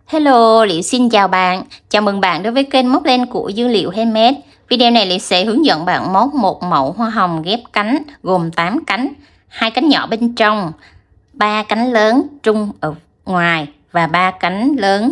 Hello, Liệu xin chào bạn. Chào mừng bạn đến với kênh móc len của Dư Liệu Handmade. Video này Liệu sẽ hướng dẫn bạn móc một mẫu hoa hồng ghép cánh gồm 8 cánh, 2 cánh nhỏ bên trong, 3 cánh lớn trung ở ngoài và 3 cánh lớn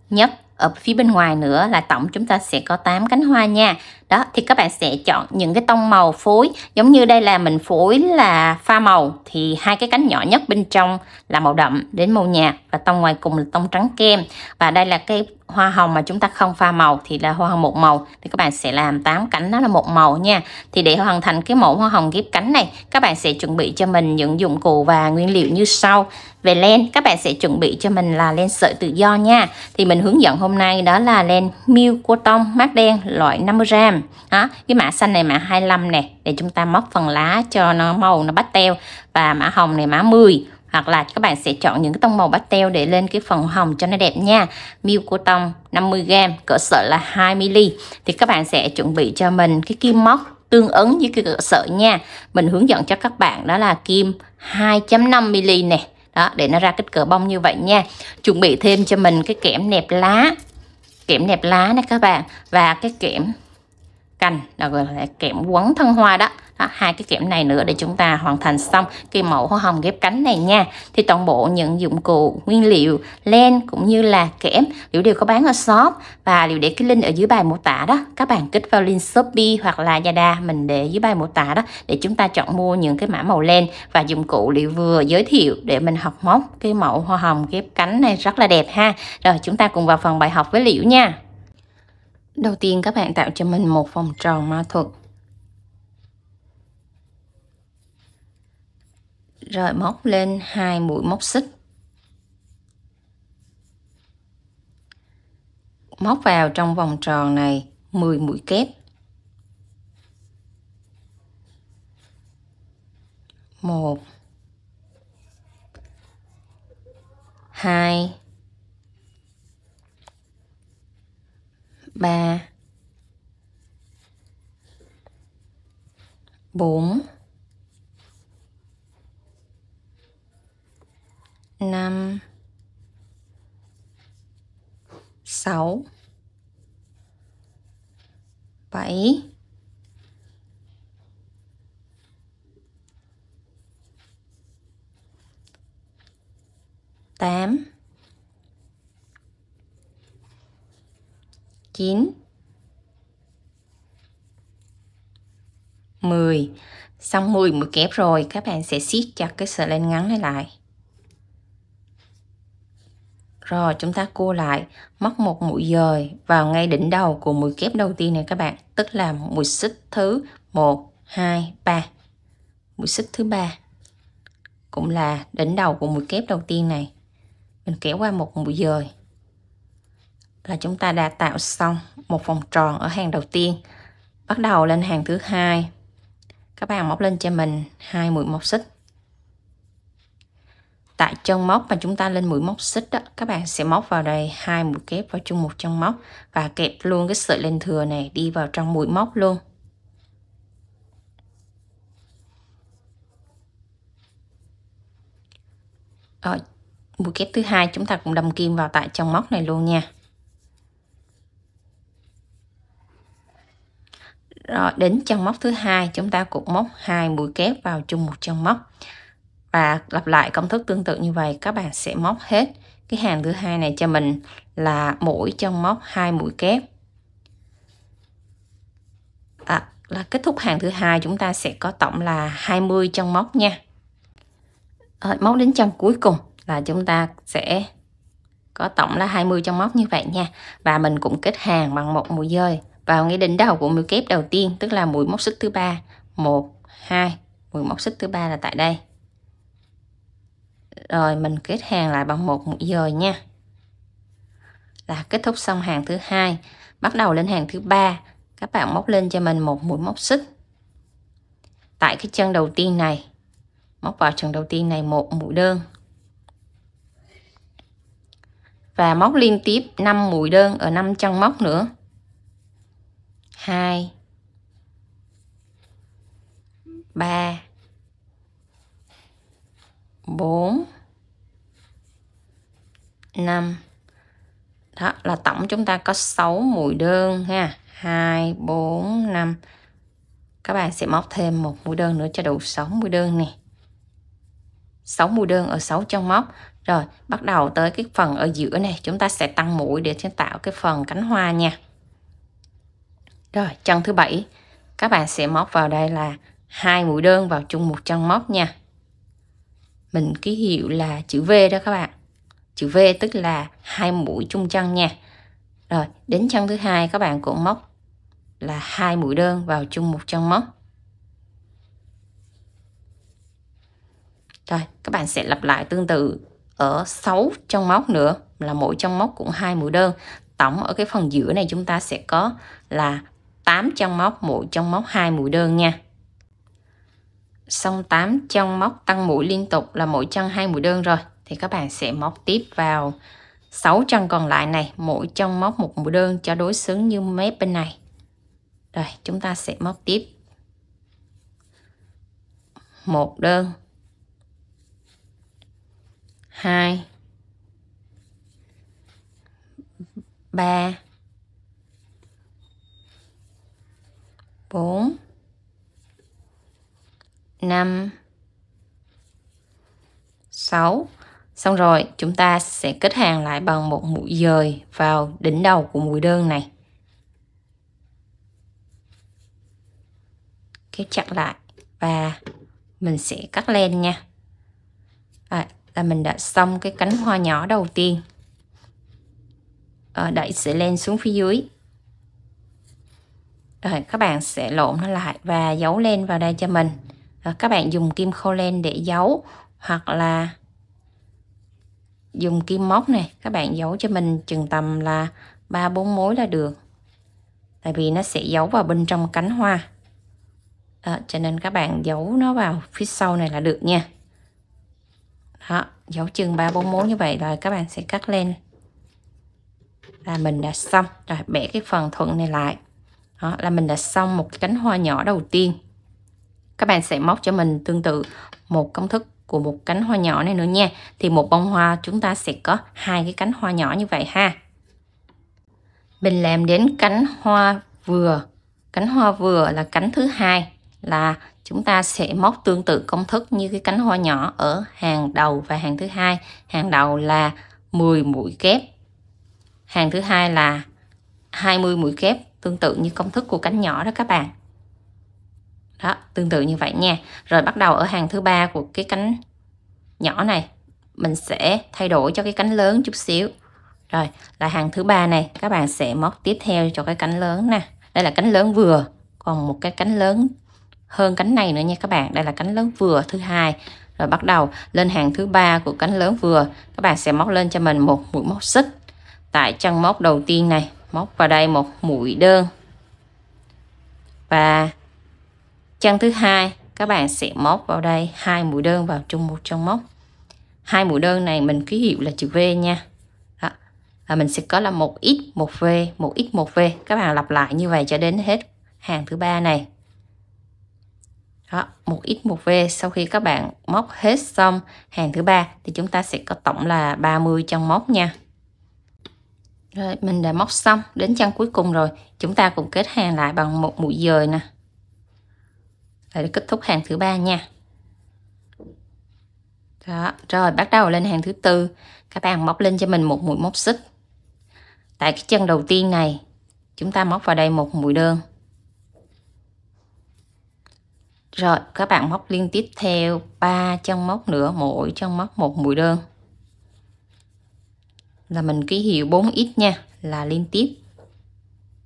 nhất ở phía bên ngoài nữa, là tổng chúng ta sẽ có 8 cánh hoa nha. Đó, thì các bạn sẽ chọn những cái tông màu phối, giống như đây là mình phối là pha màu, thì 2 cái cánh nhỏ nhất bên trong là màu đậm đến màu nhạt và tông ngoài cùng là tông trắng kem. Và đây là cái hoa hồng mà chúng ta không pha màu thì là hoa hồng một màu, thì các bạn sẽ làm 8 cánh nó là một màu nha. Thì để hoàn thành cái mẫu hoa hồng ghép cánh này, các bạn sẽ chuẩn bị cho mình những dụng cụ và nguyên liệu như sau. Về len, các bạn sẽ chuẩn bị cho mình là len sợi tự do nha. Thì mình hướng dẫn hôm nay đó là len Miu Cotton mát đen loại 50g. Đó, cái mã xanh này mã 25 nè, để chúng ta móc phần lá cho nó màu nó pastel, và mã hồng này mã 10. Hoặc là các bạn sẽ chọn những cái tông màu pastel để lên cái phần hồng cho nó đẹp nha. Miu Cotton 50g, cỡ sợi là 2mm. Thì các bạn sẽ chuẩn bị cho mình cái kim móc tương ứng với cái cỡ sợi nha. Mình hướng dẫn cho các bạn đó là kim 2.5mm nè. Đó, để nó ra kích cỡ bông như vậy nha. Chuẩn bị thêm cho mình cái kẽm nẹp lá. Kẽm nẹp lá này các bạn. Và cái kẽm cành, gọi là kẽm quấn thân hoa đó. Đó, 2 cái kẽm này nữa để chúng ta hoàn thành xong cái mẫu hoa hồng ghép cánh này nha. Thì toàn bộ những dụng cụ, nguyên liệu, len cũng như là kẽm Liễu đều có bán ở shop, và Liễu để cái link ở dưới bài mô tả đó. Các bạn kích vào link Shopee hoặc là Lazada mình để dưới bài mô tả đó, để chúng ta chọn mua những cái mã màu len và dụng cụ Liễu vừa giới thiệu để mình học móc cái mẫu hoa hồng ghép cánh này rất là đẹp ha. Rồi chúng ta cùng vào phần bài học với Liễu nha. Đầu tiên các bạn tạo cho mình một vòng tròn ma thuật. Rồi móc lên 2 mũi móc xích. Móc vào trong vòng tròn này 10 mũi kép. 1 2 3 4 5 6 7 8 9 10. Xong 10 mũi kép rồi, các bạn sẽ siết chặt cái sợi len ngắn này lại. Rồi chúng ta cua lại, móc một mũi dời vào ngay đỉnh đầu của mũi kép đầu tiên này các bạn, tức là mũi xích thứ 1 2 3. Mũi xích thứ 3 cũng là đỉnh đầu của mũi kép đầu tiên này. Mình kéo qua một mũi dời là chúng ta đã tạo xong một vòng tròn ở hàng đầu tiên. Bắt đầu lên hàng thứ hai, các bạn móc lên cho mình 2 mũi móc xích. Tại chân móc mà chúng ta lên mũi móc xích đó, các bạn sẽ móc vào đây 2 mũi kép vào chung một chân móc, và kẹp luôn cái sợi len thừa này đi vào trong mũi móc luôn. Rồi, mũi kép thứ hai chúng ta cũng đâm kim vào tại chân móc này luôn nha. Rồi đến chân móc thứ hai chúng ta cũng móc 2 mũi kép vào chung một chân móc, và lặp lại công thức tương tự như vậy. Các bạn sẽ móc hết cái hàng thứ hai này cho mình là mỗi chân móc 2 mũi kép. Là kết thúc hàng thứ hai, chúng ta sẽ có tổng là 20 chân móc nha. Móc đến chân cuối cùng là chúng ta sẽ có tổng là 20 chân móc như vậy nha. Và mình cũng kết hàng bằng một mũi dời vào ngay đỉnh đầu của mũi kép đầu tiên, tức là mũi móc xích thứ 3. 1 2, mũi móc xích thứ 3 là tại đây. Rồi mình kết hàng lại bằng một mũi dời nha. Là kết thúc xong hàng thứ hai. Bắt đầu lên hàng thứ 3, các bạn móc lên cho mình một mũi móc xích. Tại cái chân đầu tiên này, móc vào chân đầu tiên này một mũi đơn. Và móc liên tiếp 5 mũi đơn ở 5 chân móc nữa. 2 3 4, 5. Đó là tổng chúng ta có 6 mũi đơn ha. 2, 4, 5. Các bạn sẽ móc thêm một mũi đơn nữa cho đủ 6 mũi đơn nè. 6 mũi đơn ở 6 chân móc. Rồi, bắt đầu tới cái phần ở giữa này, chúng ta sẽ tăng mũi để tạo cái phần cánh hoa nha. Rồi, chân thứ 7, các bạn sẽ móc vào đây là 2 mũi đơn vào chung một chân móc nha. Mình ký hiệu là chữ V đó các bạn. Chữ V tức là 2 mũi chung chân nha. Rồi, đến chân thứ 2 các bạn cũng móc là 2 mũi đơn vào chung một chân móc. Rồi, các bạn sẽ lặp lại tương tự ở 6 chân móc nữa, là mỗi chân móc cũng 2 mũi đơn. Tổng ở cái phần giữa này chúng ta sẽ có là 8 chân móc, mỗi chân móc 2 mũi đơn nha. Xong 8 chân móc tăng mũi liên tục là mỗi chân 2 mũi đơn rồi, thì các bạn sẽ móc tiếp vào 6 chân còn lại này, mỗi chân móc một mũi đơn cho đối xứng như mép bên này. Rồi, chúng ta sẽ móc tiếp một đơn, 2, 3, 4, 5, 6. Xong rồi, chúng ta sẽ kết hàng lại bằng một mũi dời vào đỉnh đầu của mũi đơn này. Kéo chặt lại và mình sẽ cắt len nha. Là mình đã xong cái cánh hoa nhỏ đầu tiên. Đẩy sợi len xuống phía dưới. Rồi, các bạn sẽ lộn nó lại và giấu len vào đây cho mình. Các bạn dùng kim khâu len để giấu, hoặc là dùng kim móc này, các bạn giấu cho mình chừng tầm là 3-4 mối là được. Tại vì nó sẽ giấu vào bên trong cánh hoa. Cho nên các bạn giấu nó vào phía sau này là được nha. Đó, giấu chừng 3-4 mối như vậy rồi các bạn sẽ cắt len. Là mình đã xong. Rồi bẻ cái phần thuận này lại. Đó là mình đã xong một cái cánh hoa nhỏ đầu tiên. Các bạn sẽ móc cho mình tương tự một công thức của một cánh hoa nhỏ này nữa nha. Thì một bông hoa chúng ta sẽ có 2 cái cánh hoa nhỏ như vậy ha. Mình làm đến cánh hoa vừa. Cánh hoa vừa là cánh thứ 2, là chúng ta sẽ móc tương tự công thức như cái cánh hoa nhỏ ở hàng đầu và hàng thứ 2. Hàng đầu là 10 mũi kép. Hàng thứ 2 là 20 mũi kép, tương tự như công thức của cánh nhỏ đó các bạn. Đó, tương tự như vậy nha. Rồi bắt đầu ở hàng thứ 3 của cái cánh nhỏ này, mình sẽ thay đổi cho cái cánh lớn chút xíu. Rồi, là hàng thứ 3 này, các bạn sẽ móc tiếp theo cho cái cánh lớn nè. Đây là cánh lớn vừa, còn một cái cánh lớn hơn cánh này nữa nha các bạn. Đây là cánh lớn vừa thứ 2. Rồi bắt đầu lên hàng thứ 3 của cánh lớn vừa, các bạn sẽ móc lên cho mình một mũi móc xích. Tại chân móc đầu tiên này, móc vào đây một mũi đơn. Và chân thứ 2, các bạn sẽ móc vào đây 2 mũi đơn vào chung một chân móc. 2 mũi đơn này mình ký hiệu là chữ V nha. Đó. Và mình sẽ có là một x một V, một x một V. Các bạn lặp lại như vậy cho đến hết hàng thứ 3 này. Đó, một x một V. Sau khi các bạn móc hết xong hàng thứ 3 thì chúng ta sẽ có tổng là 30 chân móc nha. Rồi, mình đã móc xong đến chân cuối cùng rồi. Chúng ta cũng kết hàng lại bằng một mũi dời nè. Để kết thúc hàng thứ 3 nha. Đó, rồi bắt đầu lên hàng thứ 4. Các bạn móc lên cho mình một mũi móc xích. Tại cái chân đầu tiên này, chúng ta móc vào đây một mũi đơn. Rồi, các bạn móc liên tiếp theo 3 chân móc nữa, mỗi chân móc một mũi đơn. Là mình ký hiệu 4x nha, là liên tiếp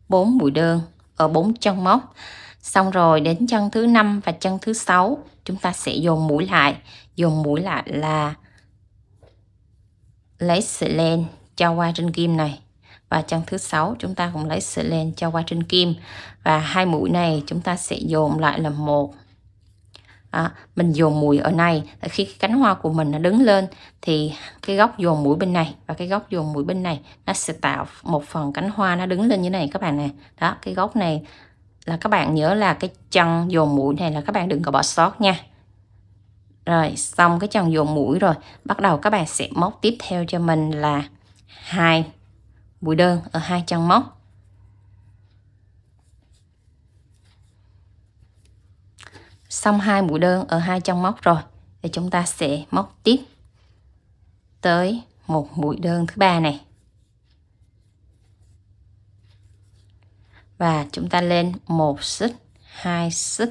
4 mũi đơn ở 4 chân móc. Xong rồi đến chân thứ 5 và chân thứ 6, chúng ta sẽ dồn mũi lại. Dồn mũi lại là lấy sợi len cho qua trên kim này. Và chân thứ 6 chúng ta cũng lấy sợi len cho qua trên kim. Và 2 mũi này chúng ta sẽ dồn lại là một. Mình dồn mũi ở này, khi cánh hoa của mình nó đứng lên thì cái góc dồn mũi bên này và cái góc dồn mũi bên này nó sẽ tạo một phần cánh hoa nó đứng lên như này các bạn nè. Đó, cái góc này là các bạn nhớ là cái chân dồn mũi này là các bạn đừng có bỏ sót nha. Rồi, xong cái chân dồn mũi rồi, bắt đầu các bạn sẽ móc tiếp theo cho mình là 2 mũi đơn ở 2 chân móc. Xong 2 mũi đơn ở 2 chân móc rồi thì chúng ta sẽ móc tiếp tới một mũi đơn thứ ba này. Và chúng ta lên 1 xích, 2 xích.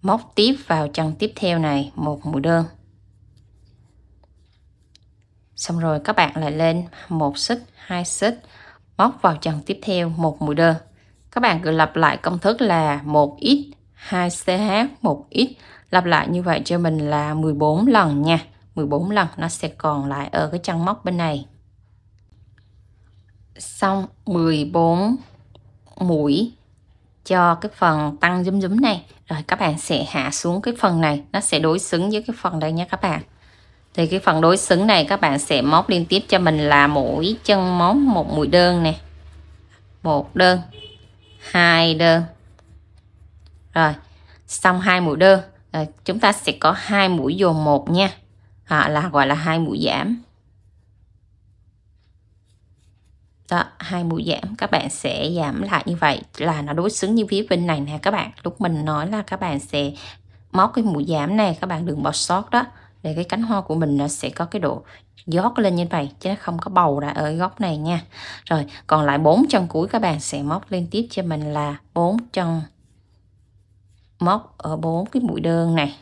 Móc tiếp vào chân tiếp theo này một mũi đơn. Xong rồi các bạn lại lên 1 xích, 2 xích, móc vào chân tiếp theo một mũi đơn. Các bạn cứ lặp lại công thức là 1x 2ch 1x, lặp lại như vậy cho mình là 14 lần nha. 14 lần nó sẽ còn lại ở cái chân móc bên này. Xong 14 mũi cho cái phần tăng dúm dúm này. Rồi các bạn sẽ hạ xuống cái phần này, nó sẽ đối xứng với cái phần đây nha các bạn. Thì cái phần đối xứng này các bạn sẽ móc liên tiếp cho mình là mỗi chân móc một mũi đơn nè. 1 đơn, 2 đơn. Rồi, xong 2 mũi đơn, rồi, chúng ta sẽ có 2 mũi dồn 1 nha. Là gọi là 2 mũi giảm. Đó, 2 mũi giảm các bạn sẽ giảm lại như vậy là nó đối xứng như phía bên này nè các bạn. Lúc mình nói là các bạn sẽ móc cái mũi giảm này, các bạn đừng bỏ sót đó, để cái cánh hoa của mình nó sẽ có cái độ giót lên như vậy chứ nó không có bầu ra ở góc này nha. Rồi, còn lại 4 chân cuối các bạn sẽ móc liên tiếp cho mình là 4 chân móc ở 4 cái mũi đơn này.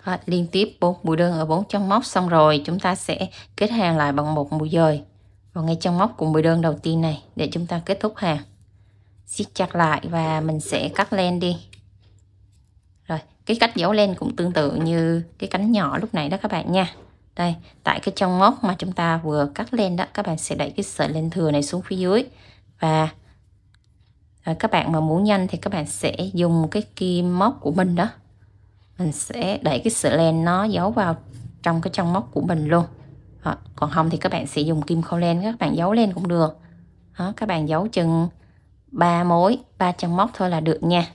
Đó, liên tiếp 4 mũi đơn ở 4 chân móc xong rồi chúng ta sẽ kết hàng lại bằng một mũi dời vào ngay chân móc của mũi đơn đầu tiên này để chúng ta kết thúc hàng. Siết chặt lại và mình sẽ cắt len đi. Rồi, cái cách giấu len cũng tương tự như cái cánh nhỏ lúc nãy đó các bạn nha. Đây, tại cái chân móc mà chúng ta vừa cắt len đó, các bạn sẽ đẩy cái sợi len thừa này xuống phía dưới. Và các bạn mà muốn nhanh thì các bạn sẽ dùng cái kim móc của mình đó. Mình sẽ đẩy cái sợi len nó giấu vào trong cái chân móc của mình luôn. Đó, còn không thì các bạn sẽ dùng kim khâu len, các bạn giấu len cũng được. Đó, các bạn giấu chừng 3 mối, 3 chân móc thôi là được nha.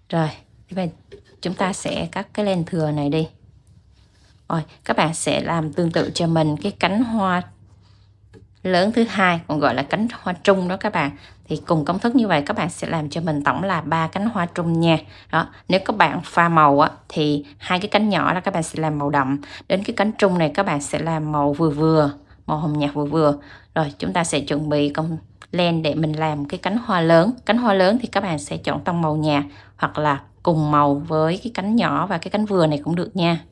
Rồi, chúng ta sẽ cắt cái len thừa này đi. Rồi, các bạn sẽ làm tương tự cho mình cái cánh hoa lớn thứ hai, còn gọi là cánh hoa trung đó các bạn. Thì cùng công thức như vậy các bạn sẽ làm cho mình tổng là 3 cánh hoa trung nha. Đó, nếu các bạn pha màu á thì 2 cái cánh nhỏ đó các bạn sẽ làm màu đậm, đến cái cánh trung này các bạn sẽ làm màu vừa vừa, màu hồng nhạt vừa vừa. Rồi chúng ta sẽ chuẩn bị len để mình làm cái cánh hoa lớn. Cánh hoa lớn thì các bạn sẽ chọn tông màu nhạt hoặc là cùng màu với cái cánh nhỏ và cái cánh vừa này cũng được nha.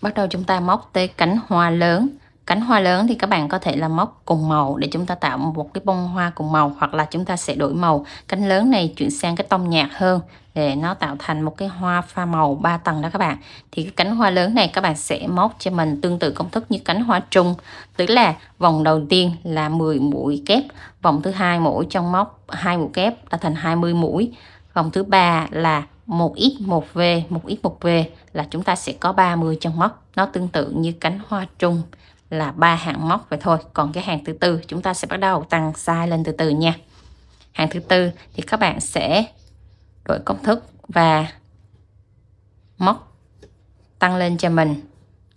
Bắt đầu chúng ta móc tới cánh hoa lớn. Cánh hoa lớn thì các bạn có thể là móc cùng màu để chúng ta tạo một cái bông hoa cùng màu, hoặc là chúng ta sẽ đổi màu cánh lớn này chuyển sang cái tông nhạt hơn để nó tạo thành một cái hoa pha màu 3 tầng đó các bạn. Thì cái cánh hoa lớn này các bạn sẽ móc cho mình tương tự công thức như cánh hoa trung, tức là vòng đầu tiên là 10 mũi kép, vòng thứ hai mỗi trong móc 2 mũi kép là thành 20 mũi, vòng thứ ba là 1x 1v 1x 1v là chúng ta sẽ có 30 chân móc. Nó tương tự như cánh hoa trung là 3 hàng móc vậy thôi. Còn cái hàng thứ tư chúng ta sẽ bắt đầu tăng size lên từ từ nha. Hàng thứ tư thì các bạn sẽ đổi công thức và móc tăng lên cho mình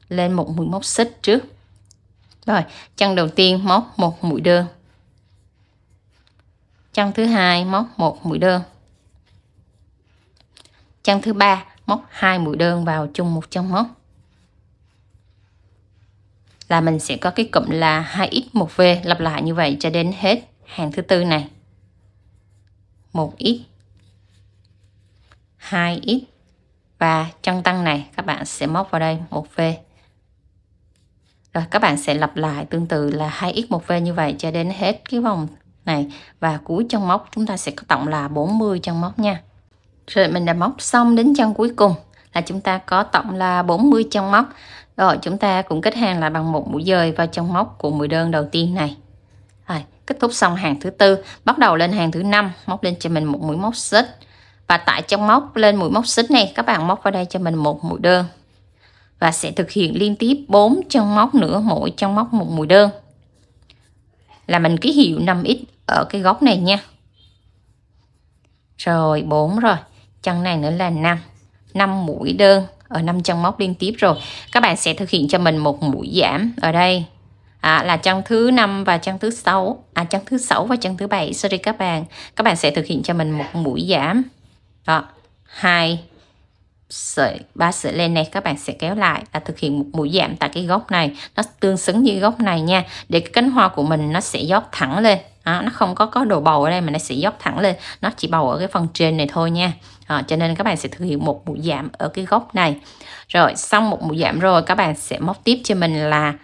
lên một mũi móc xích trước. Rồi, chân đầu tiên móc một mũi đơn. Chân thứ hai móc một mũi đơn. Chân thứ ba móc 2 mũi đơn vào chung một chân móc. Là mình sẽ có cái cụm là 2x 1v, lặp lại như vậy cho đến hết hàng thứ tư này. 1x 2x và chân tăng này các bạn sẽ móc vào đây 1v. Rồi các bạn sẽ lặp lại tương tự là 2x 1v như vậy cho đến hết cái vòng này, và cuối chân móc chúng ta sẽ có tổng là 40 chân móc nha. Rồi mình đã móc xong đến chân cuối cùng là chúng ta có tổng là 40 chân móc. Rồi chúng ta cũng kết hàng lại bằng một mũi dời vào chân móc của mũi đơn đầu tiên này. Rồi, kết thúc xong hàng thứ tư, bắt đầu lên hàng thứ 5, móc lên cho mình một mũi móc xích. Và tại chân móc lên mũi móc xích này các bạn móc vào đây cho mình một mũi đơn. Và sẽ thực hiện liên tiếp 4 chân móc nữa, mỗi chân móc một mũi đơn. Là mình ký hiệu 5x ở cái góc này nha. rồi 4 rồi, chân này nữa là 5 mũi đơn ở 5 chân móc liên tiếp rồi. Các bạn sẽ thực hiện cho mình một mũi giảm ở đây là chân thứ 5 và chân thứ 6, chân thứ 6 và chân thứ 7, sorry các bạn sẽ thực hiện cho mình một mũi giảm. Đó, 2 sợi, 3 sợi len này các bạn sẽ kéo lại là thực hiện một mũi giảm tại cái góc này, nó tương xứng với góc này nha, để cái cánh hoa của mình nó sẽ dốc thẳng lên. Nó không có đồ bầu ở đây mà nó sẽ dốc thẳng lên, nó chỉ bầu ở cái phần trên này thôi nha. Cho nên các bạn sẽ thực hiện một mũi giảm ở cái góc này. Rồi xong một mũi giảm rồi, các bạn sẽ móc tiếp cho mình là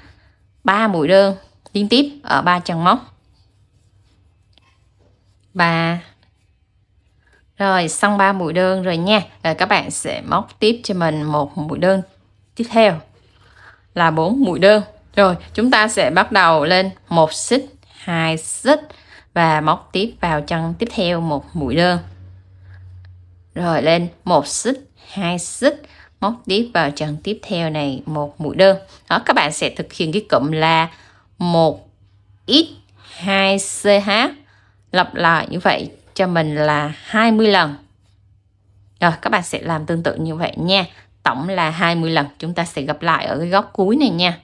3 mũi đơn liên tiếp ở 3 chân móc. 3. Rồi xong 3 mũi đơn rồi nha. Rồi các bạn sẽ móc tiếp cho mình một mũi đơn tiếp theo là 4 mũi đơn. Rồi chúng ta sẽ bắt đầu lên 1 xích, 2 xích và móc tiếp vào chân tiếp theo một mũi đơn. Rồi lên 1 xích, 2 xích, móc tiếp vào chân tiếp theo này một mũi đơn. Đó, các bạn sẽ thực hiện cái cụm là 1x 2ch, lặp lại như vậy cho mình là 20 lần. Rồi các bạn sẽ làm tương tự như vậy nha. Tổng là 20 lần. Chúng ta sẽ gặp lại ở cái góc cuối này nha.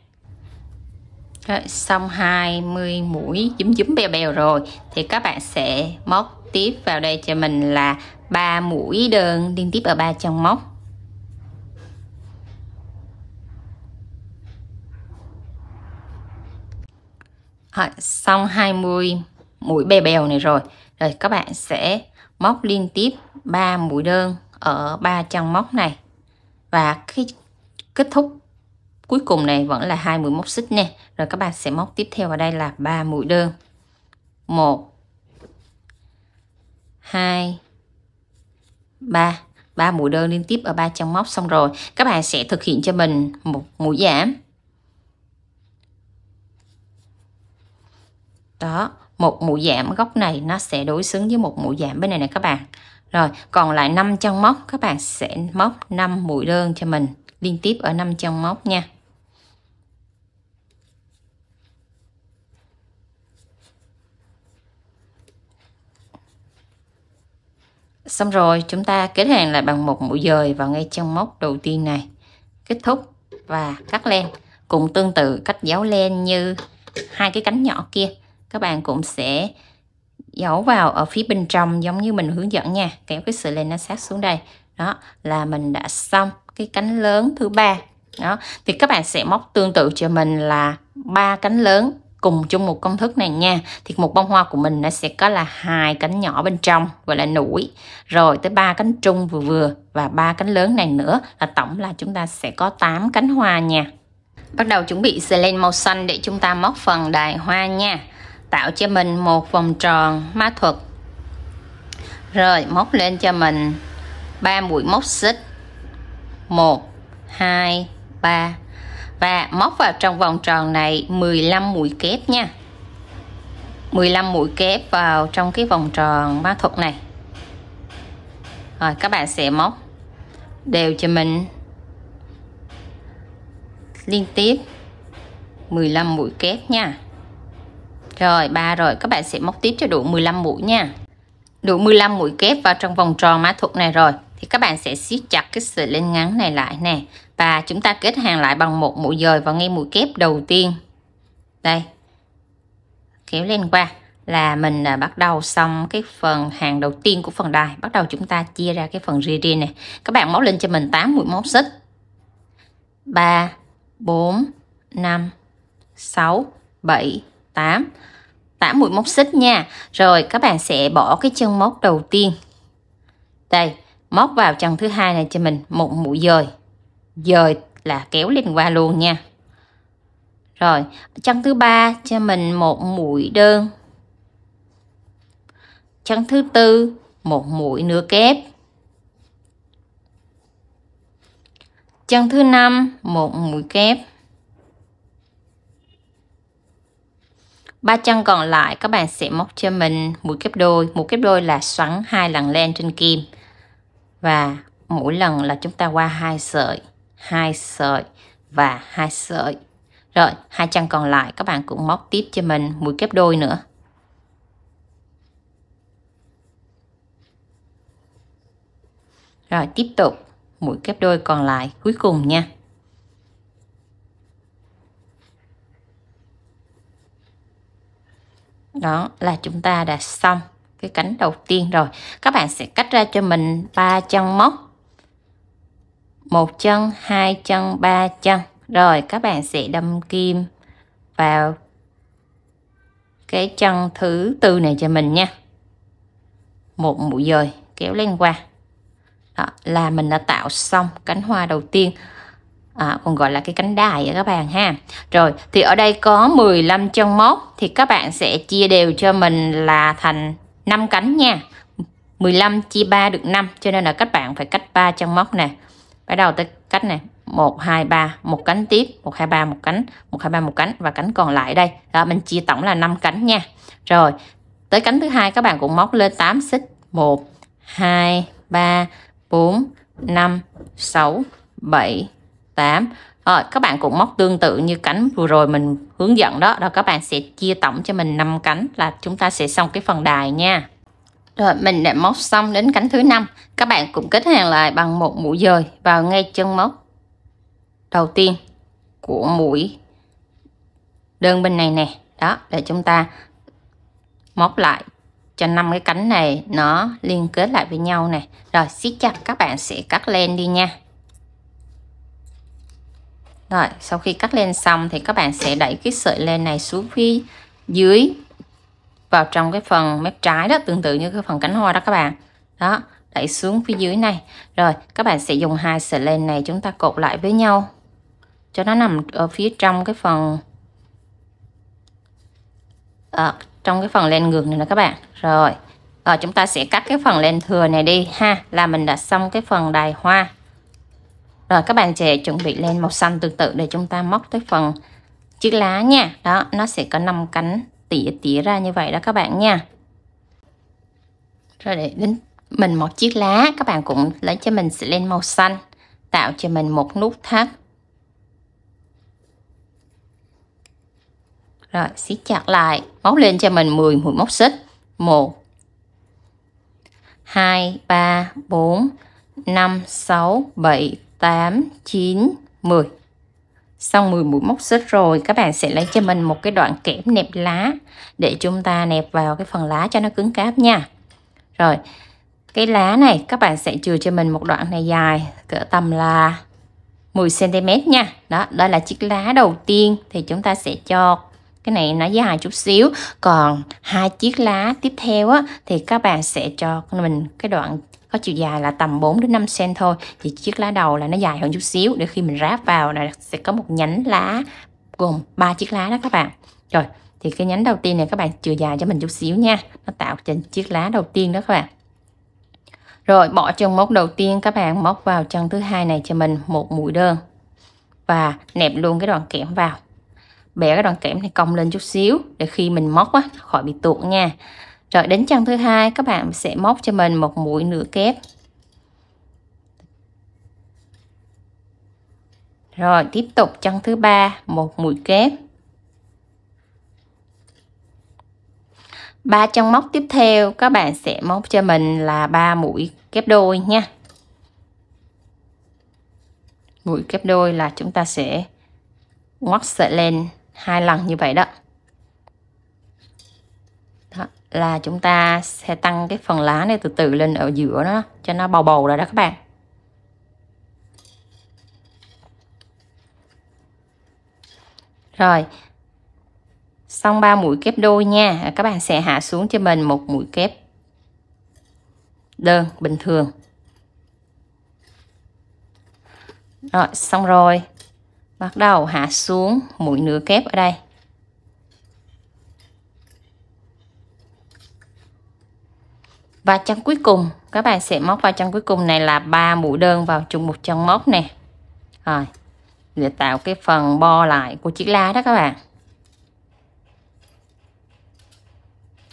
Rồi, xong 20 mũi chúm bèo bèo rồi thì các bạn sẽ móc tiếp vào đây cho mình là 3 mũi đơn liên tiếp ở 3 chân móc. Rồi, xong 20 mũi bèo bèo này rồi. Rồi các bạn sẽ móc liên tiếp 3 mũi đơn ở 3 chân móc này. Và cái kết thúc cuối cùng này vẫn là 2 mũi móc xích nè. Rồi các bạn sẽ móc tiếp theo vào đây là 3 mũi đơn. 1 2 3. 3 mũi đơn liên tiếp ở 3 chân móc xong rồi. Các bạn sẽ thực hiện cho mình một mũi giảm. Đó, một mũi giảm góc này nó sẽ đối xứng với một mũi giảm bên này này các bạn. Rồi, còn lại 5 chân móc các bạn sẽ móc 5 mũi đơn cho mình liên tiếp ở 5 chân móc nha. Xong rồi chúng ta kết hàng lại bằng một mũi dời vào ngay chân móc đầu tiên này. Kết thúc và cắt len. Cũng tương tự cách giấu len như hai cái cánh nhỏ kia. Các bạn cũng sẽ giấu vào ở phía bên trong giống như mình hướng dẫn nha. Kéo cái sợi len nó sát xuống đây. Đó là mình đã xong cái cánh lớn thứ 3. Đó, thì các bạn sẽ móc tương tự cho mình là 3 cánh lớn cùng chung một công thức này nha. Thì một bông hoa của mình nó sẽ có là 2 cánh nhỏ bên trong gọi là nũi, rồi tới 3 cánh trung vừa vừa và 3 cánh lớn này nữa, là tổng là chúng ta sẽ có 8 cánh hoa nha. Bắt đầu chuẩn bị sợi len màu xanh để chúng ta móc phần đài hoa nha. Tạo cho mình một vòng tròn ma thuật. Rồi móc lên cho mình 3 mũi móc xích. 1 2 3 và móc vào trong vòng tròn này 15 mũi kép nha. 15 mũi kép vào trong cái vòng tròn ma thuật này. Rồi các bạn sẽ móc đều cho mình liên tiếp 15 mũi kép nha. Rồi 3 rồi, các bạn sẽ móc tiếp cho đủ 15 mũi nha. Đủ 15 mũi kép vào trong vòng tròn mã thuật này rồi thì các bạn sẽ siết chặt cái sợi len ngắn này lại nè, và chúng ta kết hàng lại bằng một mũi dời vào ngay mũi kép đầu tiên. Đây, kéo lên qua là mình đã bắt đầu xong cái phần hàng đầu tiên của phần đài. Bắt đầu chúng ta chia ra cái phần ria này. Các bạn móc lên cho mình 8 mũi móc xích. 3 4 5 6 7 8 mũi móc xích nha. Rồi các bạn sẽ bỏ cái chân móc đầu tiên. Đây, móc vào chân thứ hai này cho mình một mũi dời. Dời là kéo lên qua luôn nha. Rồi, chân thứ ba cho mình một mũi đơn. Chân thứ tư một mũi nửa kép. Chân thứ năm một mũi kép. 3 chân còn lại các bạn sẽ móc cho mình mũi kép đôi. Mũi kép đôi là xoắn 2 lần len trên kim. Và mỗi lần là chúng ta qua 2 sợi, 2 sợi và 2 sợi. Rồi, 2 chân còn lại các bạn cũng móc tiếp cho mình mũi kép đôi nữa. Rồi tiếp tục mũi kép đôi còn lại cuối cùng nha. Đó là chúng ta đã xong cái cánh đầu tiên rồi. Các bạn sẽ cắt ra cho mình 3 chân móc. 1 chân, 2 chân, 3 chân. Rồi các bạn sẽ đâm kim vào cái chân thứ tư này cho mình nha. Một mũi dời kéo lên qua. Đó là mình đã tạo xong cánh hoa đầu tiên. Còn gọi là cái cánh đài các bạn ha. Rồi thì ở đây có 15 chân móc thì các bạn sẽ chia đều cho mình là thành 5 cánh nha. 15 chia 3 được 5, cho nên là các bạn phải cách 3 chân móc nè. Bắt đầu tới cách này 1 2 3, một cánh tiếp, 1 2 3 một cánh, 1 2 3 một cánh và cánh còn lại đây. Đó mình chia tổng là 5 cánh nha. Rồi, tới cánh thứ hai các bạn cũng móc lên 8 xích. 1 2 3 4 5 6 7 8. Rồi, các bạn cũng móc tương tự như cánh vừa rồi mình hướng dẫn đó. Rồi các bạn sẽ chia tổng cho mình 5 cánh là chúng ta sẽ xong cái phần đài nha. Rồi mình đã móc xong đến cánh thứ 5. Các bạn cũng kết hàng lại bằng một mũi dời vào ngay chân móc đầu tiên của mũi đơn bên này nè. Đó, để chúng ta móc lại cho 5 cái cánh này nó liên kết lại với nhau nè. Rồi siết chặt các bạn sẽ cắt len đi nha. Rồi sau khi cắt len xong thì các bạn sẽ đẩy cái sợi len này xuống phía dưới vào trong cái phần mép trái đó, tương tự như cái phần cánh hoa đó các bạn. Đó, đẩy xuống phía dưới này. Rồi các bạn sẽ dùng 2 sợi len này chúng ta cột lại với nhau cho nó nằm ở phía trong cái phần trong cái phần len ngược này nè các bạn. Rồi chúng ta sẽ cắt cái phần len thừa này đi ha, là mình đã xong cái phần đài hoa. Rồi các bạn sẽ chuẩn bị len màu xanh tương tự để chúng ta móc tới phần chiếc lá nha. Đó, nó sẽ có 5 cánh tỉa tỉa ra như vậy đó các bạn nha. Rồi để đến mình một chiếc lá, các bạn cũng lấy cho mình sợi len màu xanh, tạo cho mình một nút thắt. Rồi siết chặt lại, móc lên cho mình 10 mũi móc xích. 1 2 3 4 5 6 7 8 9 10. Xong 10 mũi móc xích rồi, các bạn sẽ lấy cho mình một cái đoạn kẽm nẹp lá để chúng ta nẹp vào cái phần lá cho nó cứng cáp nha. Rồi cái lá này các bạn sẽ chừa cho mình một đoạn này dài cỡ tầm là 10 cm nha. Đó, đây là chiếc lá đầu tiên thì chúng ta sẽ cho cái này nó dài chút xíu. Còn 2 chiếc lá tiếp theo á thì các bạn sẽ cho mình cái đoạn có chiều dài là tầm 4 đến 5 cm thôi. Thì chiếc lá đầu là nó dài hơn chút xíu để khi mình ráp vào là sẽ có một nhánh lá gồm 3 chiếc lá đó các bạn. Rồi thì cái nhánh đầu tiên này các bạn chừa dài cho mình chút xíu nha, nó tạo thành chiếc lá đầu tiên đó các bạn. Rồi bỏ chân móc đầu tiên, các bạn móc vào chân thứ hai này cho mình một mũi đơn và nẹp luôn cái đoạn kẽm vào. Bẻ cái đoạn kẽm này cong lên chút xíu để khi mình móc á khỏi bị tuột nha. Rồi đến chân thứ hai các bạn sẽ móc cho mình một mũi nửa kép. Rồi tiếp tục chân thứ ba một mũi kép. 3 chân móc tiếp theo các bạn sẽ móc cho mình là 3 mũi kép đôi nha. Mũi kép đôi là chúng ta sẽ ngoắt sợi len 2 lần như vậy đó. Đó là chúng ta sẽ tăng cái phần lá này từ từ lên ở giữa đó cho nó bầu bầu ra đó các bạn. Rồi xong 3 mũi kép đôi nha, các bạn sẽ hạ xuống cho mình một mũi kép đơn bình thường. Rồi xong rồi, bắt đầu hạ xuống mũi nửa kép ở đây. Và chân cuối cùng các bạn sẽ móc vào chân cuối cùng này là 3 mũi đơn vào chung một chân móc nè. Rồi để tạo cái phần bo lại của chiếc lá đó các bạn.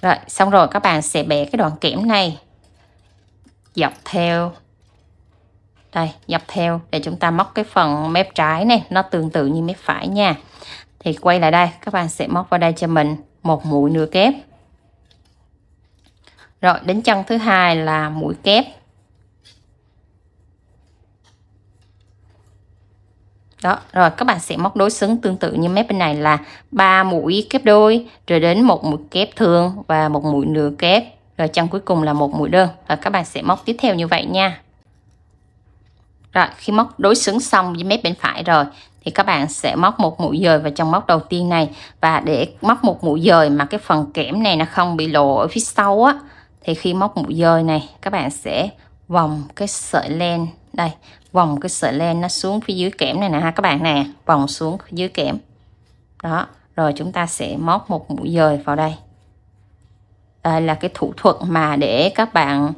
Rồi xong rồi các bạn sẽ bẻ cái đoạn kẽm này dọc theo đây, dọc theo để chúng ta móc cái phần mép trái này nó tương tự như mép phải nha. Thì quay lại đây, các bạn sẽ móc vào đây cho mình một mũi nửa kép. Rồi đến chân thứ hai là mũi kép. Đó, rồi các bạn sẽ móc đối xứng tương tự như mép bên này là 3 mũi kép đôi, rồi đến 1 mũi kép thường và 1 mũi nửa kép, rồi chân cuối cùng là 1 mũi đơn. Rồi các bạn sẽ móc tiếp theo như vậy nha. Rồi khi móc đối xứng xong với mép bên phải rồi thì các bạn sẽ móc 1 mũi dời vào trong móc đầu tiên này, và để móc 1 mũi dời mà cái phần kẽm này nó không bị lộ ở phía sau á, thì khi móc mũi dời này các bạn sẽ vòng cái sợi len đây, vòng cái sợi len nó xuống phía dưới kẽm này nè ha các bạn nè, vòng xuống phía dưới kẽm đó, rồi chúng ta sẽ móc 1 mũi dời vào đây. Đây là cái thủ thuật mà để các bạn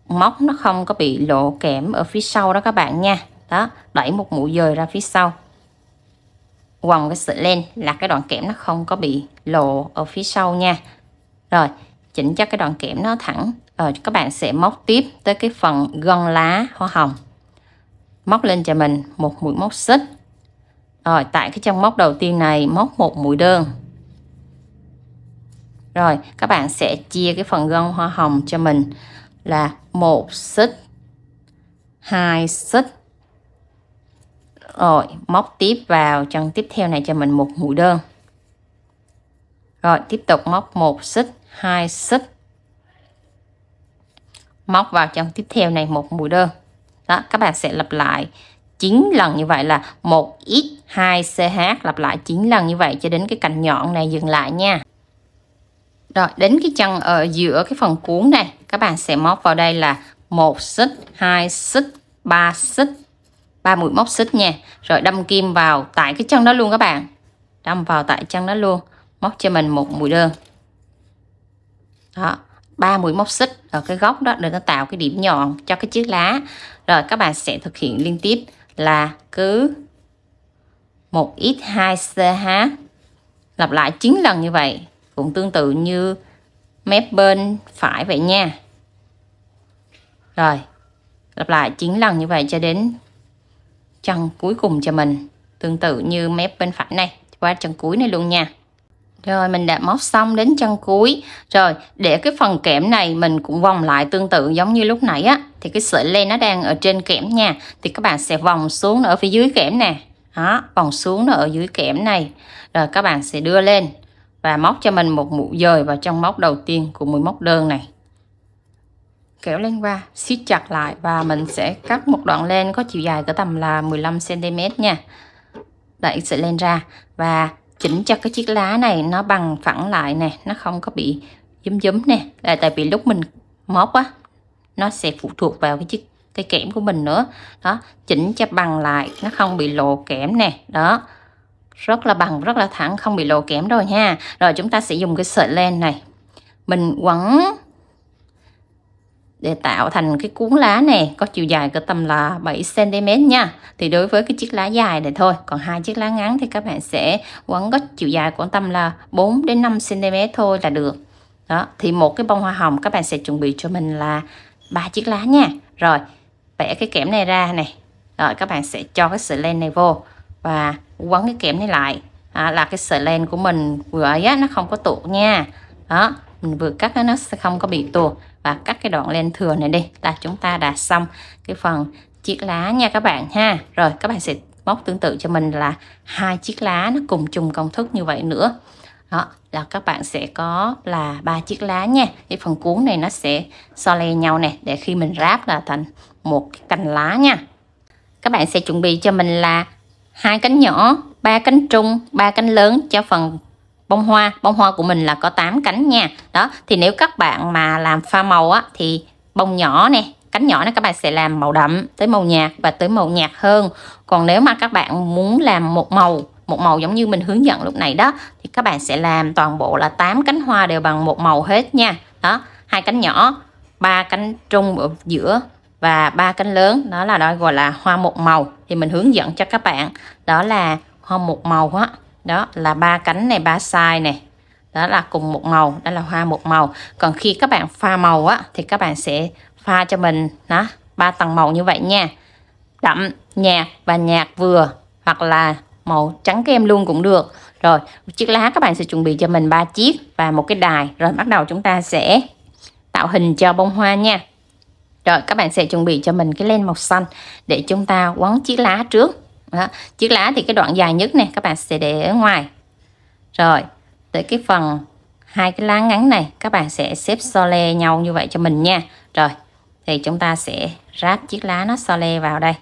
móc nó không có bị lộ kẽm ở phía sau đó các bạn nha. Đó, đẩy 1 mũi dời ra phía sau, vòng cái sợi len là cái đoạn kẽm nó không có bị lộ ở phía sau nha. Rồi chỉnh cho cái đoạn kẽm nó thẳng. Rồi các bạn sẽ móc tiếp tới cái phần gân lá hoa hồng, móc lên cho mình 1 mũi móc xích. Rồi tại cái chân móc đầu tiên này móc 1 mũi đơn. Rồi các bạn sẽ chia cái phần gân hoa hồng cho mình là 1 xích, 2 xích. Rồi móc tiếp vào chân tiếp theo này cho mình 1 mũi đơn. Rồi tiếp tục móc 1 xích, 2 xích, móc vào chân tiếp theo này 1 mũi đơn. Đó, các bạn sẽ lặp lại 9 lần như vậy là 1x 2ch, lặp lại 9 lần như vậy cho đến cái cạnh nhọn này dừng lại nha. Rồi đến cái chân ở giữa cái phần cuốn này các bạn sẽ móc vào đây là 1 xích, 2 xích, 3 xích, 3 mũi móc xích nha. Rồi đâm kim vào tại cái chân đó luôn các bạn, đâm vào tại chân đó luôn, móc cho mình 1 mũi đơn. Đó, 3 mũi móc xích ở cái góc đó để nó tạo cái điểm nhọn cho cái chiếc lá. Rồi các bạn sẽ thực hiện liên tiếp là cứ 1x 2ch, lặp lại 9 lần như vậy, cũng tương tự như mép bên phải vậy nha. Rồi lặp lại 9 lần như vậy cho đến chân cuối cùng cho mình, tương tự như mép bên phải này, qua chân cuối này luôn nha. Rồi mình đã móc xong đến chân cuối. Rồi để cái phần kẽm này mình cũng vòng lại tương tự giống như lúc nãy á, thì cái sợi len nó đang ở trên kẽm nha, thì các bạn sẽ vòng xuống ở phía dưới kẽm nè. Đó, vòng xuống nó ở dưới kẽm này. Rồi các bạn sẽ đưa lên và móc cho mình 1 mũi dời vào trong móc đầu tiên của mũi móc đơn này. Kéo lên qua, siết chặt lại và mình sẽ cắt một đoạn len có chiều dài cỡ tầm là 15 cm nha. Đẩy sợi len ra và chỉnh cho cái chiếc lá này nó bằng phẳng lại nè, nó không có bị dúm nè. Tại vì lúc mình móc á, nó sẽ phụ thuộc vào cái kẽm của mình nữa. Đó, chỉnh cho bằng lại, nó không bị lộ kẽm nè. Đó, rất là bằng, rất là thẳng, không bị lộ kẽm rồi nha. Rồi chúng ta sẽ dùng cái sợi len này mình quấn để tạo thành cái cuốn lá này có chiều dài cỡ tầm là 7 cm nha. Thì đối với cái chiếc lá dài này thôi, còn 2 chiếc lá ngắn thì các bạn sẽ quấn có chiều dài khoảng tầm là 4 đến 5 cm thôi là được. Đó, thì một cái bông hoa hồng các bạn sẽ chuẩn bị cho mình là 3 chiếc lá nha. Rồi vẽ cái kẽm này ra này. Rồi các bạn sẽ cho cái sợi len này vô và quấn cái kẽm này lại. Là cái sợi len của mình vừa ấy á, nó không có tuột nha. Đó, mình vừa cắt nó sẽ không có bị tuột. Và cắt cái đoạn len thừa này đi là chúng ta đã xong cái phần chiếc lá nha các bạn ha. Rồi các bạn sẽ móc tương tự cho mình là 2 chiếc lá nó cùng chung công thức như vậy nữa. Đó là các bạn sẽ có là 3 chiếc lá nha. Cái phần cuốn này nó sẽ so le nhau nè, để khi mình ráp là thành một cái cành lá nha. Các bạn sẽ chuẩn bị cho mình là 2 cánh nhỏ, 3 cánh trung, 3 cánh lớn cho phần bông hoa. Bông hoa của mình là có 8 cánh nha. Đó, thì nếu các bạn mà làm pha màu á thì bông nhỏ nè, cánh nhỏ này các bạn sẽ làm màu đậm tới màu nhạt và tới màu nhạt hơn. Còn nếu mà các bạn muốn làm một màu giống như mình hướng dẫn lúc này đó, thì các bạn sẽ làm toàn bộ là 8 cánh hoa đều bằng một màu hết nha. Đó, 2 cánh nhỏ, 3 cánh trung ở giữa và 3 cánh lớn, đó là gọi là hoa một màu. Thì mình hướng dẫn cho các bạn đó là hoa một màu á. Đó là 3 cánh này, 3 size này. Đó là cùng một màu, đó là hoa một màu. Còn khi các bạn pha màu á thì các bạn sẽ pha cho mình đó 3 tầng màu như vậy nha. Đậm, nhạt và nhạt vừa, hoặc là màu trắng kem luôn cũng được. Rồi, chiếc lá các bạn sẽ chuẩn bị cho mình 3 chiếc và một cái đài. Rồi bắt đầu chúng ta sẽ tạo hình cho bông hoa nha. Rồi các bạn sẽ chuẩn bị cho mình cái len màu xanh để chúng ta quấn chiếc lá trước. Đó. Chiếc lá thì cái đoạn dài nhất này các bạn sẽ để ở ngoài. Rồi tới cái phần hai cái lá ngắn này các bạn sẽ xếp so le nhau như vậy cho mình nha. Rồi thì chúng ta sẽ ráp chiếc lá nó so le vào đây.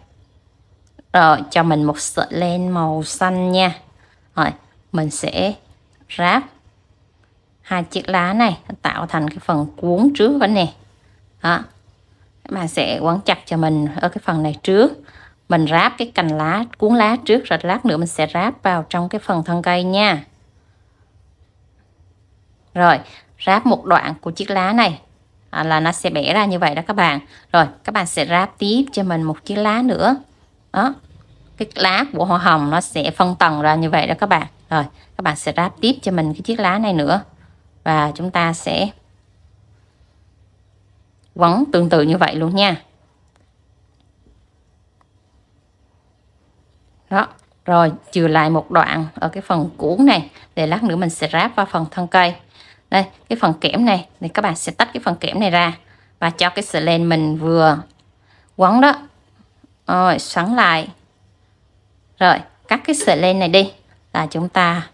Rồi cho mình một sợi len màu xanh nha. Rồi mình sẽ ráp hai chiếc lá này tạo thành cái phần cuốn trước đó nè. Đó. Các bạn sẽ quấn chặt cho mình ở cái phần này trước. Mình ráp cái cành lá, cuốn lá trước, rồi lát nữa mình sẽ ráp vào trong cái phần thân cây nha. Rồi ráp một đoạn của chiếc lá này là nó sẽ bẻ ra như vậy đó các bạn. Rồi các bạn sẽ ráp tiếp cho mình một chiếc lá nữa. Đó, cái lá của hoa hồng nó sẽ phân tầng ra như vậy đó các bạn. Rồi các bạn sẽ ráp tiếp cho mình cái chiếc lá này nữa. Và chúng ta sẽ quấn tương tự như vậy luôn nha. Đó, rồi chừa lại một đoạn ở cái phần cuốn này để lát nữa mình sẽ ráp vào phần thân cây. Đây, cái phần kẽm này thì các bạn sẽ tách cái phần kẽm này ra và cho cái sợi len mình vừa quấn đó. Rồi xoắn lại. Rồi cắt cái sợi len này đi là chúng ta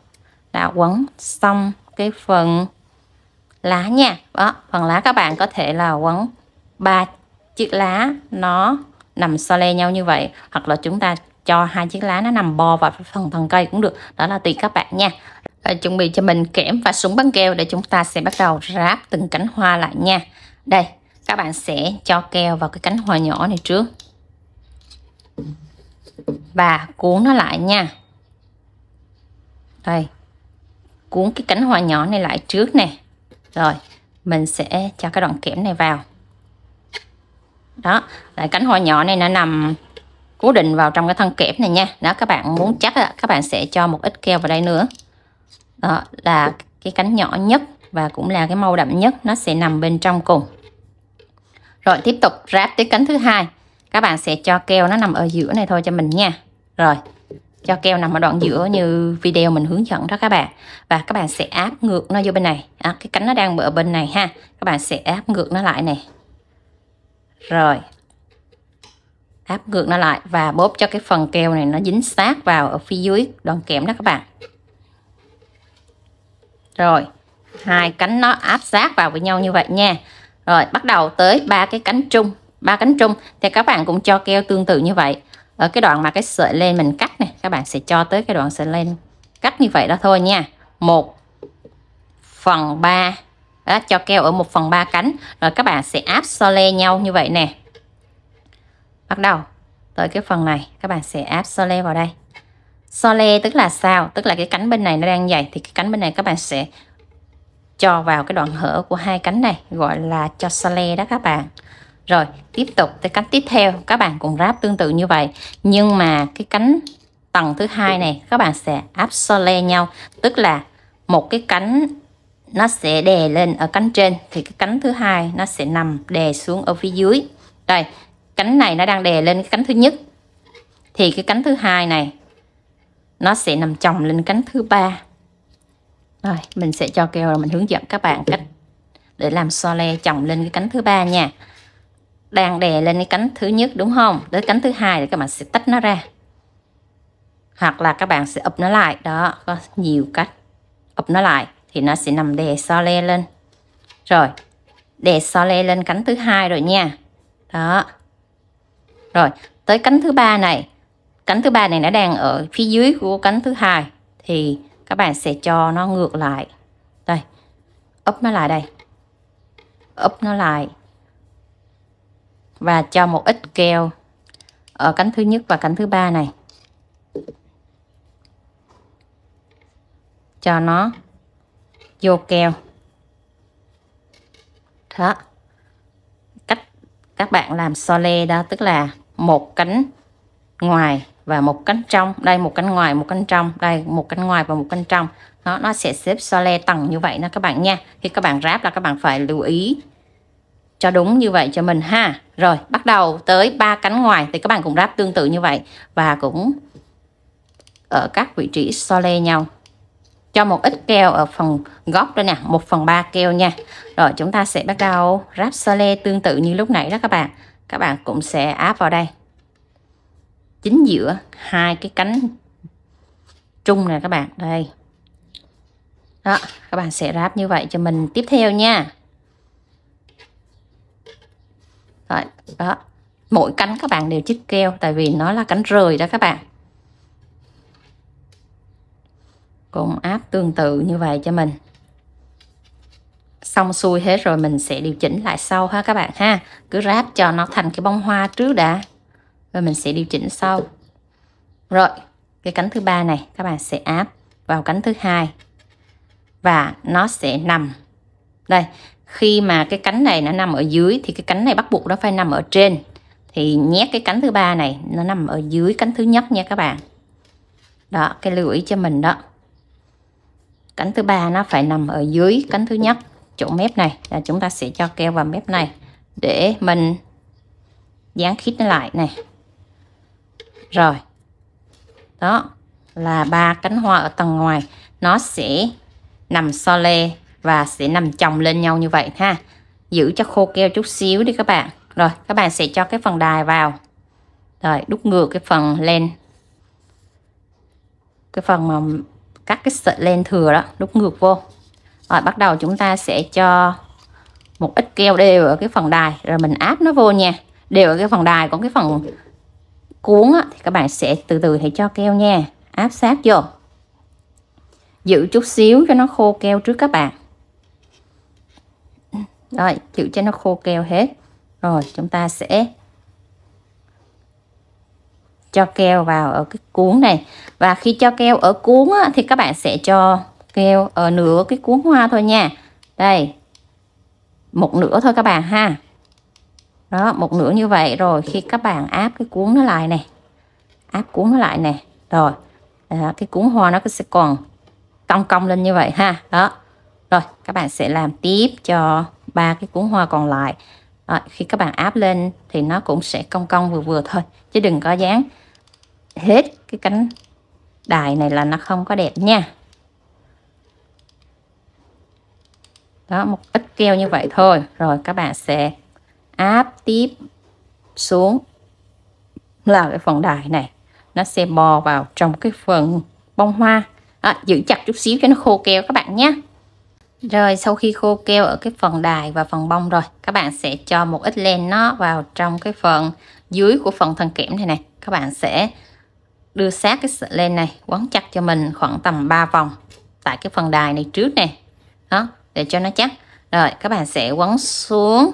đã quấn xong cái phần lá nha. Đó, phần lá các bạn có thể là quấn 3 chiếc lá nó nằm so le nhau như vậy, hoặc là chúng ta cho hai chiếc lá nó nằm bo vào phần thân cây cũng được, đó là tùy các bạn nha. Chuẩn bị cho mình kẽm và súng băng keo để chúng ta sẽ bắt đầu ráp từng cánh hoa lại nha. Đây, các bạn sẽ cho keo vào cái cánh hoa nhỏ này trước và cuốn nó lại nha. Đây, cuốn cái cánh hoa nhỏ này lại trước nè. Rồi mình sẽ cho cái đoạn kẽm này vào. Đó, là cánh hoa nhỏ này nó nằm cố định vào trong cái thân kẽm này nha. Đó, các bạn muốn chắc các bạn sẽ cho một ít keo vào đây nữa. Đó là cái cánh nhỏ nhất và cũng là cái màu đậm nhất, nó sẽ nằm bên trong cùng. Rồi tiếp tục ráp tới cánh thứ hai. Các bạn sẽ cho keo nó nằm ở giữa này thôi cho mình nha. Rồi cho keo nằm ở đoạn giữa như video mình hướng dẫn đó các bạn. Và các bạn sẽ áp ngược nó vô bên này. Cái cánh nó đang ở bên này ha. Các bạn sẽ áp ngược nó lại này. Rồi áp ngược nó lại và bóp cho cái phần keo này nó dính sát vào ở phía dưới đoạn kẽm đó các bạn. Rồi hai cánh nó áp sát vào với nhau như vậy nha. Rồi bắt đầu tới ba cái cánh trung. Ba cánh trung thì các bạn cũng cho keo tương tự như vậy. Ở cái đoạn mà cái sợi len mình cắt này, các bạn sẽ cho tới cái đoạn sợi len cắt như vậy đó thôi nha. 1/3. Đó, cho keo ở 1/3 cánh. Rồi các bạn sẽ áp so le nhau như vậy nè. Bắt đầu tới cái phần này các bạn sẽ áp so le vào đây. So le tức là sao? Tức là cái cánh bên này nó đang dày thì cái cánh bên này các bạn sẽ cho vào cái đoạn hở của hai cánh này, gọi là cho so le đó các bạn. Rồi tiếp tục tới cánh tiếp theo các bạn cũng ráp tương tự như vậy, nhưng mà cái cánh tầng thứ hai này các bạn sẽ áp so le nhau, tức là một cái cánh nó sẽ đè lên ở cánh trên thì cái cánh thứ hai nó sẽ nằm đè xuống ở phía dưới. Đây, cánh này nó đang đè lên cái cánh thứ nhất thì cái cánh thứ hai này nó sẽ nằm chồng lên cánh thứ ba. Rồi mình sẽ cho keo, mình hướng dẫn các bạn cách để làm so le chồng lên cái cánh thứ ba nha. Đang đè lên cái cánh thứ nhất đúng không? Tới cánh thứ hai thì các bạn sẽ tách nó ra, hoặc là các bạn sẽ ụp nó lại. Đó, có nhiều cách. Ụp nó lại thì nó sẽ nằm đè so le lên. Rồi đè so le lên cánh thứ hai rồi nha. Đó. Rồi tới cánh thứ ba này, cánh thứ ba này nó đang ở phía dưới của cánh thứ hai thì các bạn sẽ cho nó ngược lại. Đây, úp nó lại đây, úp nó lại và cho một ít keo ở cánh thứ nhất và cánh thứ ba này, cho nó vô keo. Đó, cách các bạn làm so le đó, tức là một cánh ngoài và một cánh trong. Đây, một cánh ngoài, một cánh trong. Đây, một cánh ngoài và một cánh trong. Nó sẽ xếp so le tầng như vậy đó các bạn nha. Khi các bạn ráp là các bạn phải lưu ý cho đúng như vậy cho mình ha. Rồi bắt đầu tới ba cánh ngoài thì các bạn cũng ráp tương tự như vậy và cũng ở các vị trí so le nhau. Cho một ít keo ở phần góc đây nè, 1/3 keo nha. Rồi chúng ta sẽ bắt đầu ráp so le tương tự như lúc nãy đó các bạn. Các bạn cũng sẽ áp vào đây. chính giữa hai cái cánh trung này các bạn. Đây. Đó, các bạn sẽ ráp như vậy cho mình tiếp theo nha. Rồi, đó. Mỗi cánh các bạn đều chích keo, tại vì nó là cánh rời đó các bạn. Cũng áp tương tự như vậy cho mình. Xong xuôi hết rồi mình sẽ điều chỉnh lại sau ha các bạn ha. Cứ ráp cho nó thành cái bông hoa trước đã, rồi mình sẽ điều chỉnh sau. Rồi, cái cánh thứ ba này các bạn sẽ áp vào cánh thứ hai và nó sẽ nằm đây. Khi mà cái cánh này nó nằm ở dưới thì cái cánh này bắt buộc nó phải nằm ở trên, thì nhét cái cánh thứ ba này nó nằm ở dưới cánh thứ nhất nha các bạn. Đó, cái lưu ý cho mình đó, cánh thứ ba nó phải nằm ở dưới cánh thứ nhất, chỗ mép này là chúng ta sẽ cho keo vào mép này để mình dán khít nó lại này. Rồi, đó là 3 cánh hoa ở tầng ngoài, nó sẽ nằm so le và sẽ nằm chồng lên nhau như vậy ha. Giữ cho khô keo chút xíu đi các bạn. Rồi các bạn sẽ cho cái phần đài vào, rồi đút ngược cái phần len, cái phần mà cắt cái sợi len thừa đó, đút ngược vô. Rồi bắt đầu chúng ta sẽ cho một ít keo đều ở cái phần đài, rồi mình áp nó vô nha, đều ở cái phần đài. Còn cái phần cuốn á, thì các bạn sẽ từ từ thì cho keo nha, áp sát vô, giữ chút xíu cho nó khô keo trước các bạn. Rồi giữ cho nó khô keo hết, rồi chúng ta sẽ cho keo vào ở cái cuốn này. Và khi cho keo ở cuốn á, thì các bạn sẽ cho keo ở nửa cái cuốn hoa thôi nha. Đây, một nửa thôi các bạn ha. Đó, một nửa như vậy. Rồi khi các bạn áp cái cuốn nó lại này, áp cuốn nó lại này, rồi cái cuốn hoa nó sẽ còn cong cong lên như vậy ha. Đó, rồi các bạn sẽ làm tiếp cho 3 cái cuốn hoa còn lại. Rồi, khi các bạn áp lên thì nó cũng sẽ cong cong vừa vừa thôi, chứ đừng có dán hết cái cánh đài này là nó không có đẹp nha. Đó, một ít keo như vậy thôi. Rồi các bạn sẽ áp tiếp xuống là cái phần đài này, nó sẽ bò vào trong cái phần bông hoa. Đó, giữ chặt chút xíu cho nó khô keo các bạn nhé. Rồi sau khi khô keo ở cái phần đài và phần bông rồi, các bạn sẽ cho một ít len nó vào trong cái phần dưới của phần thân kẽm này này. Các bạn sẽ đưa sát cái sợi len này, quấn chặt cho mình khoảng tầm 3 vòng tại cái phần đài này trước nè. Đó, để cho nó chắc. Rồi các bạn sẽ quấn xuống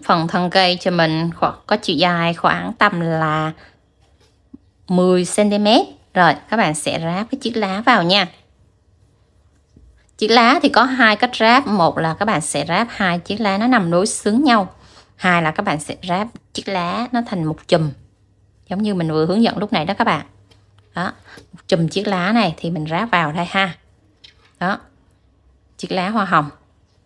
phần thân cây cho mình, có chiều dài khoảng tầm là 10 cm. Rồi các bạn sẽ ráp cái chiếc lá vào nha. Chiếc lá thì có 2 cách ráp. Một là các bạn sẽ ráp 2 chiếc lá nó nằm đối xứng nhau. Hai là các bạn sẽ ráp chiếc lá nó thành một chùm, giống như mình vừa hướng dẫn lúc này đó các bạn. Đó, một chùm chiếc lá này thì mình ráp vào đây ha. Đó, chiếc lá hoa hồng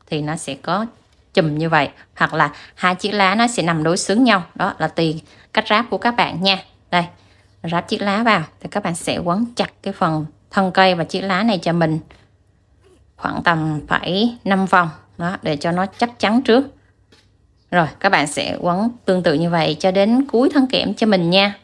thì nó sẽ có chùm như vậy, hoặc là 2 chiếc lá nó sẽ nằm đối xứng nhau. Đó là tùy cách ráp của các bạn nha. Đây, ráp chiếc lá vào thì các bạn sẽ quấn chặt cái phần thân cây và chiếc lá này cho mình khoảng tầm phải 5 vòng đó, để cho nó chắc chắn trước. Rồi các bạn sẽ quấn tương tự như vậy cho đến cuối thân kẽm cho mình nha.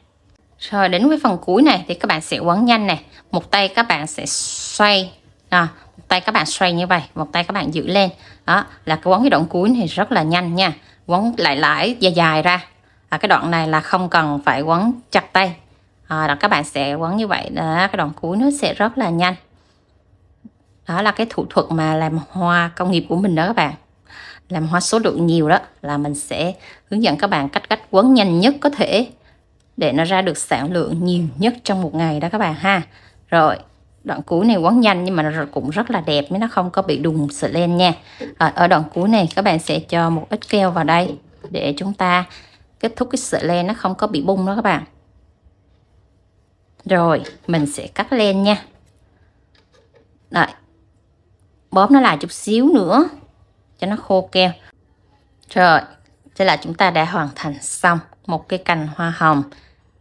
Rồi đến với phần cuối này thì các bạn sẽ quấn nhanh này. Một tay các bạn sẽ xoay, một tay các bạn xoay như vậy, một tay các bạn giữ lên. Đó là cái quấn cái đoạn cuối thì rất là nhanh nha. Quấn lại dài dài ra. Cái đoạn này là không cần phải quấn chặt tay. Đó, các bạn sẽ quấn như vậy đó, cái đoạn cuối nó sẽ rất là nhanh. Đó là cái thủ thuật mà làm hoa công nghiệp của mình đó các bạn. Làm hoa số lượng nhiều đó là mình sẽ hướng dẫn các bạn cách quấn nhanh nhất có thể để nó ra được sản lượng nhiều nhất trong một ngày đó các bạn ha. Rồi đoạn cuối này quấn nhanh nhưng mà cũng rất là đẹp, nó không có bị đùng sợi len nha. Ở đoạn cuối này các bạn sẽ cho một ít keo vào đây để chúng ta kết thúc cái sợi len nó không có bị bung đó các bạn. Rồi mình sẽ cắt len nha. Rồi bóp nó lại chút xíu nữa cho nó khô keo. Rồi thế là chúng ta đã hoàn thành xong một cái cành hoa hồng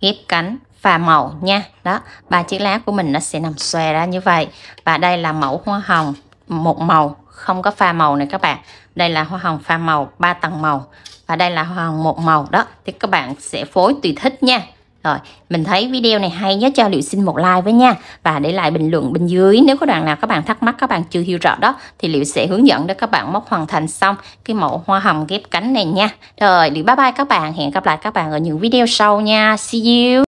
ghép cánh pha màu nha. Đó, 3 chiếc lá của mình nó sẽ nằm xòe ra như vậy. Và đây là mẫu hoa hồng một màu không có pha màu này các bạn. Đây là hoa hồng pha màu 3 tầng màu và đây là hoa hồng 1 màu đó, thì các bạn sẽ phối tùy thích nha. Rồi, mình thấy video này hay, nhớ cho Liệu xin một like với nha. Và để lại bình luận bên dưới nếu có đoạn nào các bạn thắc mắc, các bạn chưa hiểu rõ đó, thì Liệu sẽ hướng dẫn để các bạn móc hoàn thành xong cái mẫu hoa hồng ghép cánh này nha. Rồi, Liệu bye bye các bạn, hẹn gặp lại các bạn ở những video sau nha. See you.